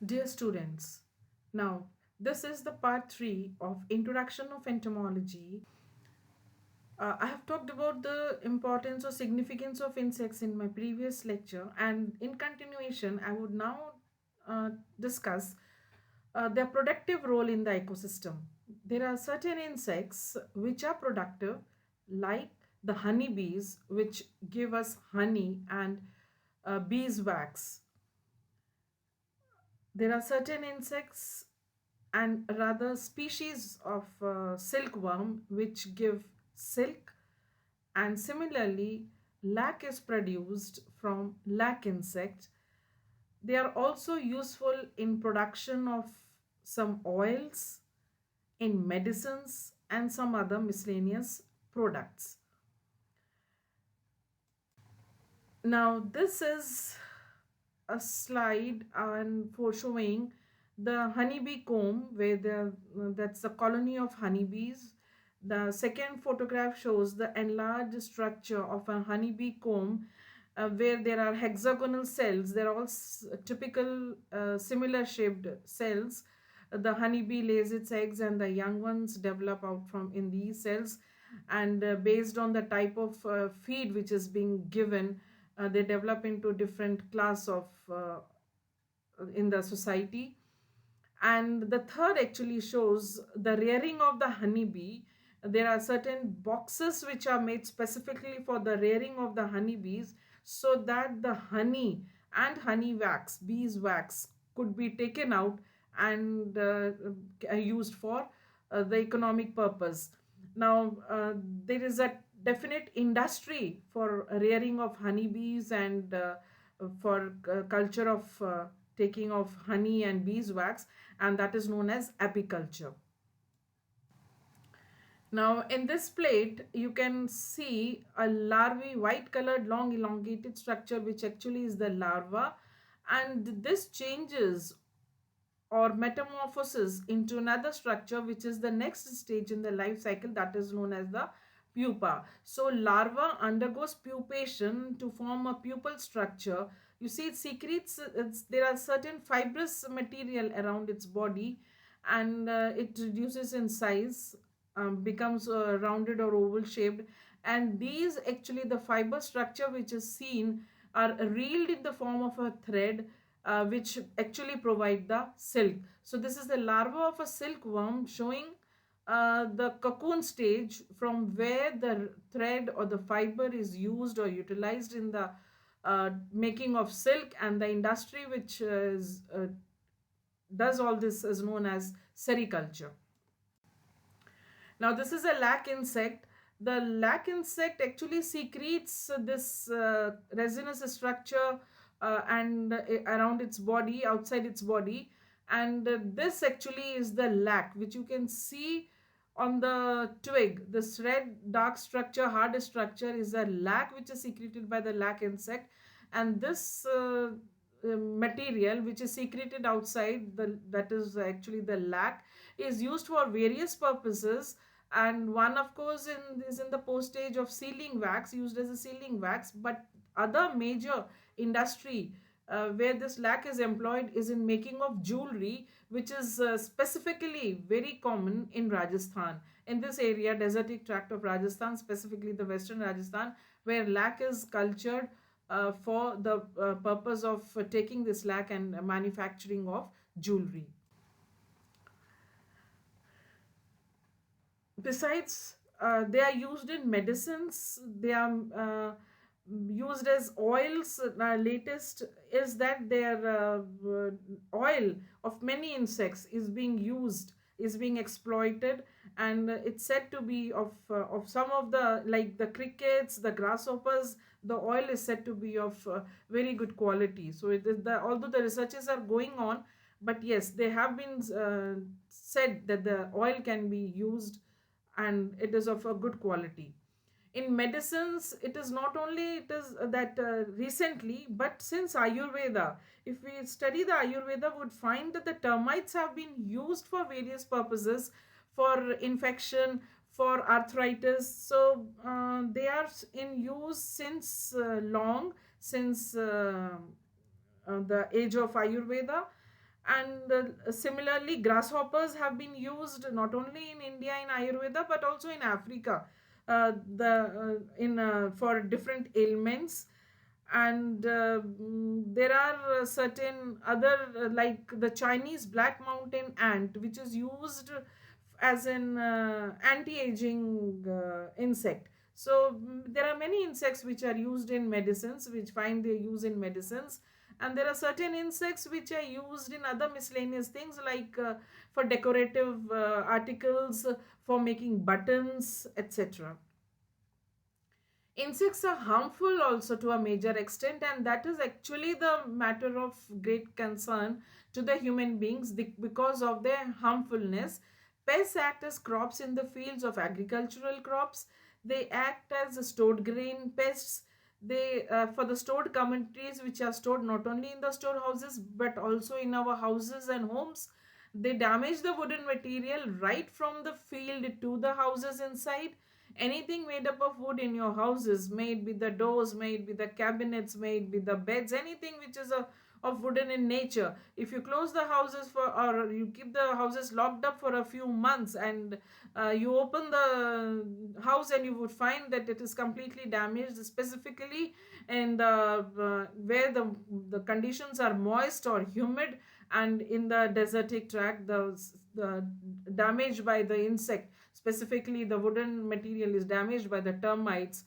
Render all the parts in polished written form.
Dear students, now this is the part 3 of Introduction of Entomology. I have talked about the importance or significance of insects in my previous lecture, and in continuation, I would now uh, discuss their productive role in the ecosystem. There are certain insects which are productive, like the honeybees, which give us honey and beeswax. There are certain insects and rather species of silkworm which give silk, and similarly lac is produced from lac insect. They are also useful in production of some oils, in medicines, and some other miscellaneous products. Now this is a slide and for showing the honeybee comb where that's the colony of honeybees. The second photograph shows the enlarged structure of a honeybee comb where there are hexagonal cells. They're all typical similar shaped cells. The honeybee lays its eggs and the young ones develop out from in these cells, and based on the type of feed which is being given, they develop into different class of in the society. And the third actually shows the rearing of the honeybee. There are certain boxes which are made specifically for the rearing of the honeybees, so that the honey and honey wax, beeswax, could be taken out and used for the economic purpose. Now there is a definite industry for rearing of honeybees and for culture of taking of honey and beeswax, and that is known as apiculture. Now in this plate you can see a larvae, white colored long elongated structure, which actually is the larva, and this changes or metamorphosis into another structure, which is the next stage in the life cycle, that is known as the pupa. So larva undergoes pupation to form a pupal structure. You see it secretes, there are certain fibrous material around its body, and it reduces in size, becomes rounded or oval shaped, and these actually the fiber structure which is seen are reeled in the form of a thread, which actually provide the silk. So this is the larva of a silkworm showing the cocoon stage, from where the thread or the fiber is used or utilized in the making of silk, and the industry which does all this is known as sericulture. Now this is a lac insect. The lac insect actually secretes this resinous structure and around its body, outside its body, and this actually is the lac, which you can see on the twig. This red dark structure, hard structure, is a lac which is secreted by the lac insect, and this material which is secreted outside that is actually the lac, is used for various purposes, and one of course is in the postage of sealing wax, used as a sealing wax. But other major industry where this lac is employed is in making of jewelry, which is specifically very common in Rajasthan, in this area, desertic tract of Rajasthan, specifically the western Rajasthan, where lac is cultured for the purpose of taking this lac and manufacturing of jewelry. Besides, they are used in medicines. They are used as oils. Latest is that their oil of many insects is being used, is being exploited, and it's said to be of some of the, like the crickets, the grasshoppers, the oil is said to be of very good quality. So it is the, although the researches are going on, but yes, they have been said that the oil can be used and it is of a good quality. In medicines, it is not only it is that recently, but since Ayurveda, if we study the Ayurveda, would find that the termites have been used for various purposes, for infection, for arthritis. So they are in use since long, since the age of Ayurveda, And similarly, grasshoppers have been used not only in India in Ayurveda but also in Africa, the in for different ailments. And there are certain other like the Chinese black mountain ant, which is used as an anti-aging insect. So there are many insects which are used in medicines, which find their use in medicines, and there are certain insects which are used in other miscellaneous things like for decorative articles, for making buttons, etc. Insects are harmful also to a major extent, and that is actually the matter of great concern to the human beings because of their harmfulness. Pests act as crops in the fields of agricultural crops. They act as stored grain pests. They for the stored commodities which are stored not only in the storehouses but also in our houses and homes. They damage the wooden material right from the field to the houses inside. Anything made up of wood in your houses, made with the doors, made with the cabinets, made with the beds, anything which is of wooden in nature, if you close the houses for, or you keep the houses locked up for a few months, and you open the house, and you would find that it is completely damaged, specifically in the where the conditions are moist or humid, and in the desertic tract, the damage by the insect, specifically the wooden material, is damaged by the termites.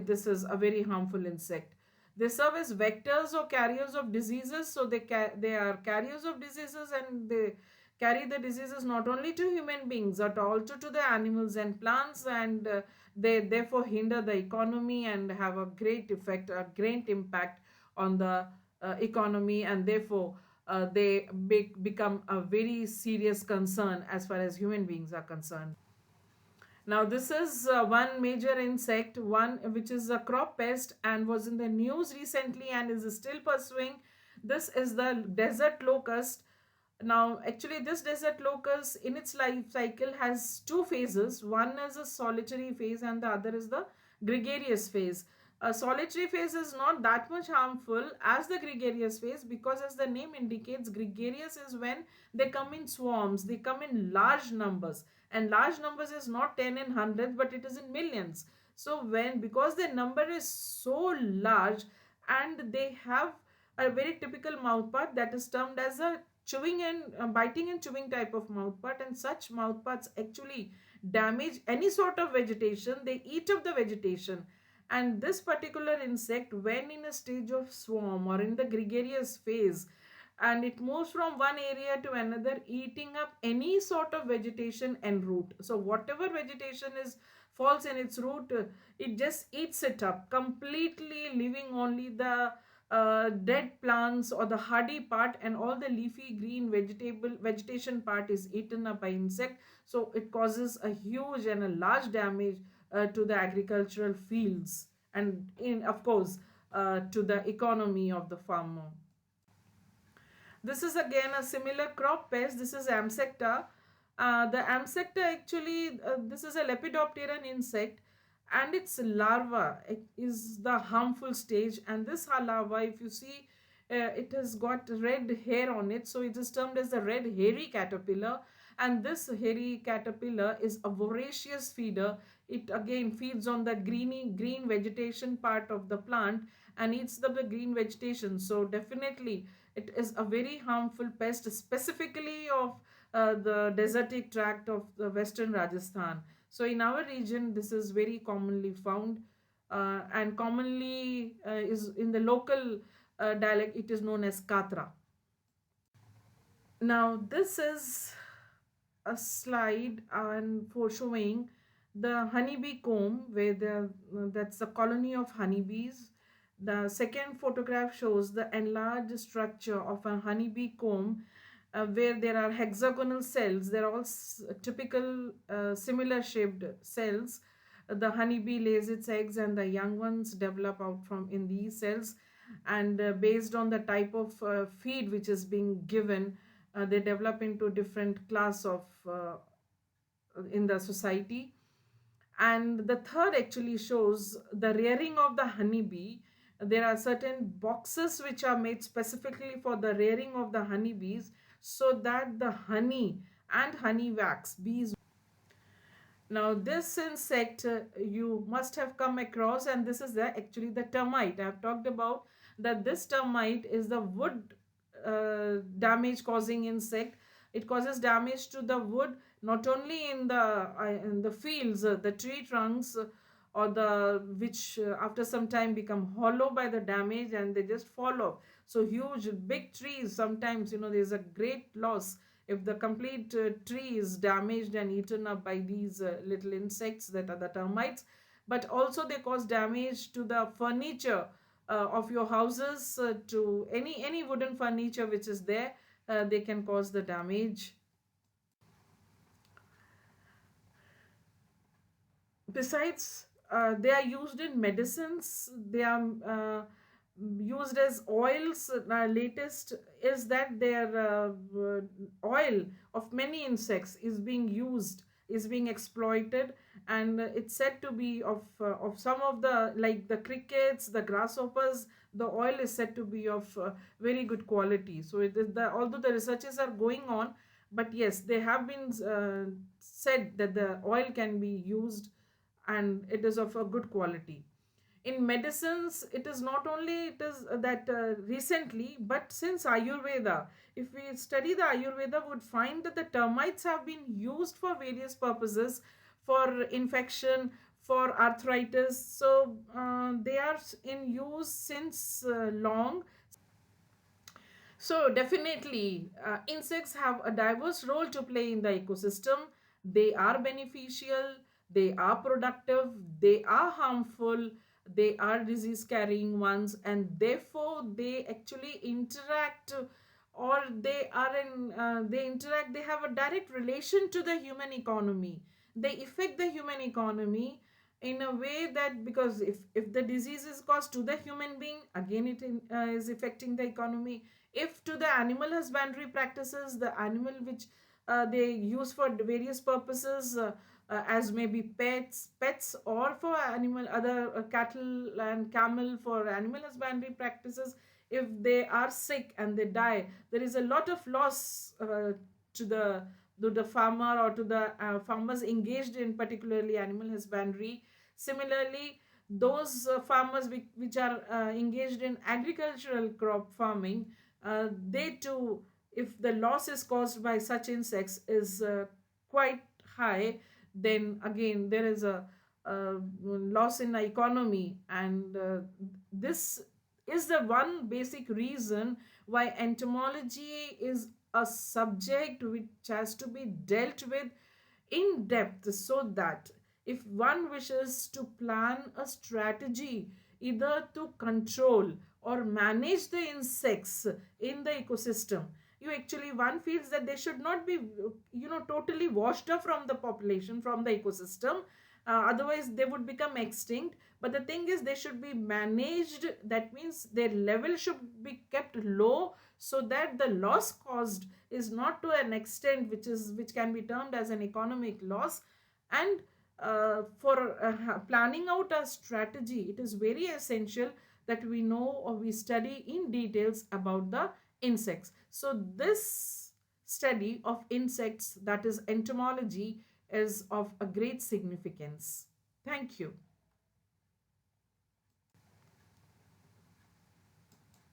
This is a very harmful insect. They serve as vectors or carriers of diseases. So they are carriers of diseases, and they carry the diseases not only to human beings but also to the animals and plants, and they therefore hinder the economy and have a great effect, a great impact on the economy, and therefore they become a very serious concern as far as human beings are concerned. Now, this is one major insect, one which is a crop pest and was in the news recently and is still pursuing. This is the desert locust. Now, actually, this desert locust in its life cycle has two phases. One is a solitary phase, and the other is the gregarious phase. A solitary phase is not that much harmful as the gregarious phase, because, as the name indicates, gregarious is when they come in swarms, they come in large numbers, and large numbers is not 10 in hundreds, but it is in millions. So when, because their number is so large, and they have a very typical mouth part that is termed as a chewing and biting and chewing type of mouth part, and such mouth parts actually damage any sort of vegetation. They eat up the vegetation, and this particular insect, when in a stage of swarm or in the gregarious phase, and it moves from one area to another, eating up any sort of vegetation and root. So whatever vegetation is falls in its root, it just eats it up completely, leaving only the dead plants or the hardy part, and all the leafy green vegetation part is eaten up by insect. So it causes a huge and a large damage to the agricultural fields, and in, of course, to the economy of the farmer. This is again a similar crop pest. This is Amsecta. The Amsecta actually, this is a Lepidopteran insect, and its larva is the harmful stage. And this larva, if you see, it has got red hair on it, so it is termed as the red hairy caterpillar. And this hairy caterpillar is a voracious feeder. It again feeds on the green vegetation part of the plant and eats the green vegetation. So definitely it is a very harmful pest, specifically of the desertic tract of the western Rajasthan. So in our region, this is very commonly found, and commonly is in the local dialect, it is known as Katra. Now, this is a slide and for showing the honeybee comb, where that's the colony of honeybees. The second photograph shows the enlarged structure of a honeybee comb, where there are hexagonal cells. They're all typical similar shaped cells. The honeybee lays its eggs, and the young ones develop out from in these cells. And based on the type of feed which is being given, they develop into different class of in the society. And the third actually shows the rearing of the honeybee, There are certain boxes which are made specifically for the rearing of the honeybees, so that the honey and honey wax, bees. Now, this insect you must have come across, and this is actually the termite. I have talked about that this termite is the wood damage causing insect. It causes damage to the wood not only in the fields, the tree trunks, or the which after some time become hollow by the damage and they just fall off. So huge, big trees sometimes, there's a great loss if the complete tree is damaged and eaten up by these little insects that are the termites. But also they cause damage to the furniture of your houses, to any wooden furniture which is there. They can cause the damage. Besides, they are used in medicines. They are used as oils. Latest is that their oil of many insects is being used, is being exploited, and it's said to be of some of the, like the crickets, the grasshoppers. The oil is said to be of very good quality. So it is although the researches are going on, but yes, they have been said that the oil can be used and it is of a good quality. In medicines, it is not only it is that recently, but since Ayurveda, if we study the Ayurveda, would find that the termites have been used for various purposes, for infection, for arthritis. So they are in use since long. So, definitely, insects have a diverse role to play in the ecosystem. They are beneficial, they are productive, they are harmful, they are disease carrying ones, and therefore they actually interact, or they interact, they have a direct relation to the human economy. They affect the human economy in a way that, because if the disease is caused to the human being, again is affecting the economy. If to the animal husbandry practices, the animal which they use for various purposes, as maybe pets, or for animal, other cattle and camel, for animal husbandry practices, if they are sick and they die, there is a lot of loss to the farmer, or to the farmers engaged in particularly animal husbandry. Similarly, those farmers which are engaged in agricultural crop farming, they too, if the loss is caused by such insects is quite high, then again there is a loss in the economy. And this is the one basic reason why entomology is a subject which has to be dealt with in depth, so that if one wishes to plan a strategy either to control or manage the insects in the ecosystem, you actually, one feels that they should not be totally washed off from the population, from the ecosystem. Otherwise they would become extinct. But the thing is, they should be managed. That means their level should be kept low, so that the loss caused is not to an extent which can be termed as an economic loss. And for planning out a strategy, it is very essential that we know, or we study in details about the insects. So this study of insects, that is entomology, is of a great significance. Thank you.